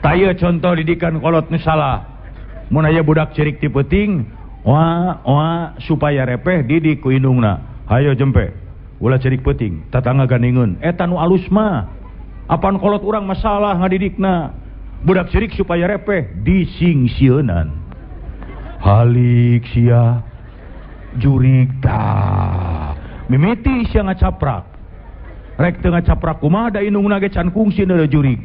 Taya contoh didikan kolot nu salah. Mun aya budak cerik ti peuting, supaya repeh didik ku indungna. Hayo jempe. Ulah cerik peuting, tatangga gandingeun. Eta nu alus mah. Apan kolot urang masalah ngadidikna. Budak cerik supaya repeh disingsieunan. Halik sia jurig tah. Mimiti sia ngacaprak. Rek teu ngacaprak kumaha da indungna ge can kungsi na jurig.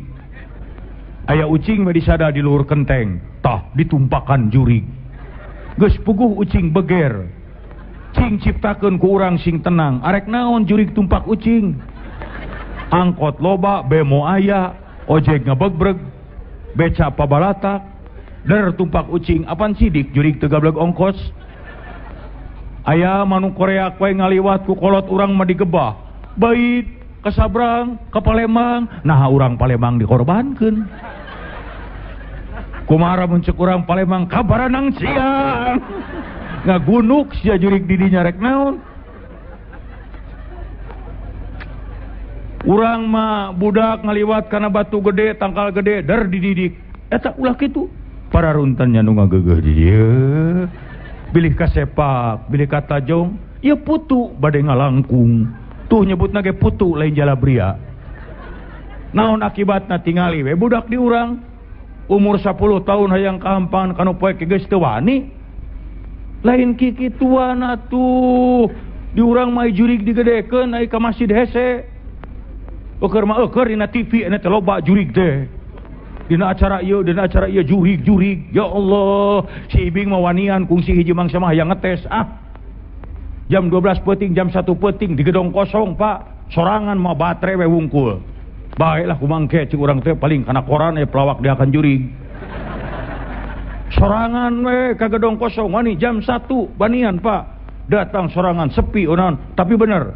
Aya ucing mah disada di luhur kenteng, tah ditumpakan jurig. Geus puguh ucing beger. Cing ciptakeun ku urang sing tenang, arek naon jurig tumpak ucing. Angkot loba, bemo aya, ojek ngabegreg, beca pabalatak, der tumpak ucing, apan sidik jurig teu gablek ongkos. Aya manu Korea kue ngaliwat ku kolot urang mah digebah. Bait ka Sabrang, ka Palembang, nah urang Palembang dikorbankeun. Kumaha mun ceuk urang Palembang kabaranang siang. Ngagunuk sia jurig didinya rek naon. Urang mah budak ngaliwat kana batu gede, tangkal gede, der dididik. Eta ulah kitu. Para runtannya nu ngageugeuh di dieu. Bilih ka sepak, bilih ka tajong, ieu putu bade ngalangkung. Tuh nyebutna ge putu lain jalabria. Naon akibatna tingali we budak di urang umur 10 tahun hayang kahampan kanu poe ke geus teu wani. Lain kikituan atuh. Di urang mah jurig digedekeun ai ka masjid hese. Eukeur mah eukeur dina TV ena teh loba jurig teh. Dina acara ieu jurig. Ya Allah, si ibing mah wanian kungsi hiji mangsa mah hayang ngetes. Jam 12 peuting, jam 1 peuting di gedong kosong, Pak. Sorangan mah batre we wungkul. Baiklah kumangke cik urang teh paling kana koran pelawak dia akan jurig. Sorangan we ka gedong kosong wani jam 1 banian, Pak. Datang sorangan sepi onon, tapi bener.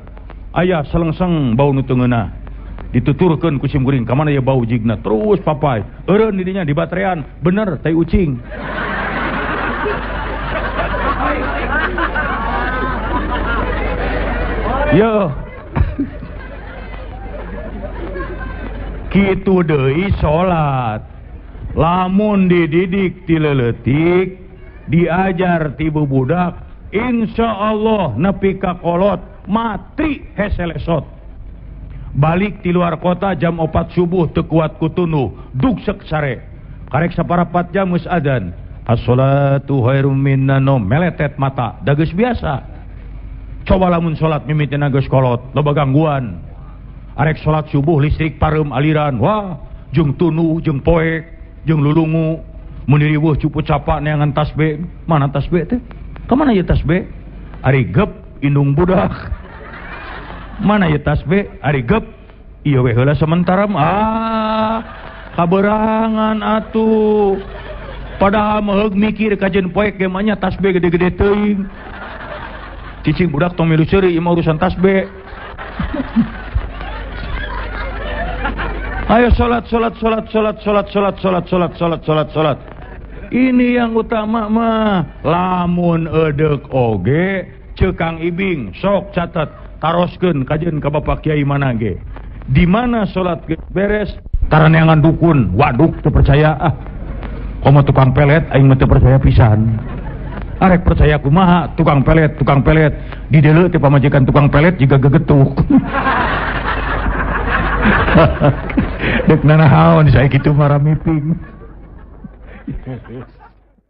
Aya selengseng bau nu teu ngeunah. Dituturkeun ku simkuring ka mana ya bau jigna terus papai. Eureun didinya di baterean, bener tai ucing. Yo. Kitu deui salat. Lamun dididik ti leuletik, diajar ti bubudak, insyaallah nepi ka kolot mati hese lesot. Balik ti luar kota jam 4 subuh teu kuat kutunduh, dugsek sare. Karek saparapat jam geus adzan. As-shalatu khairum minan naum, meletet mata, da geus biasa. Coba lamun salat mimitina geus kolot, loba gangguan. Arek salat subuh listrik pareum aliran, wah, jeung tunu, jeung poek, jeung lulungu. Mun diriweuh cupu capa neangan tasbih, mana tasbih teh? Ka mana ieu tasbih? Ari gep indung budak. Mana ieu tasbih? Ari gep. Ieu we heula sementara kaberangan atuh. Padahal meheug mikir kajen poek ge mah nya tasbih gede-gede teuing. Cicing budak tong milu seuri ieu mah urusan tasbih. Ayo salat. Ini yang utama mah. Lamun edeuk oge, ceuk Kang Ibing sok catet, taroskeun kajeun ka Bapak Kiai mana ge. Di mana salat beres, taraneangan dukun, waduk teu percaya komo tukang pelet aing mah teu percaya pisan. Arek percaya kumaha tukang pelet di deuleu teh pamajikan tukang pelet juga gegetuk. Dek nanahaon saya kitu mah ramiping.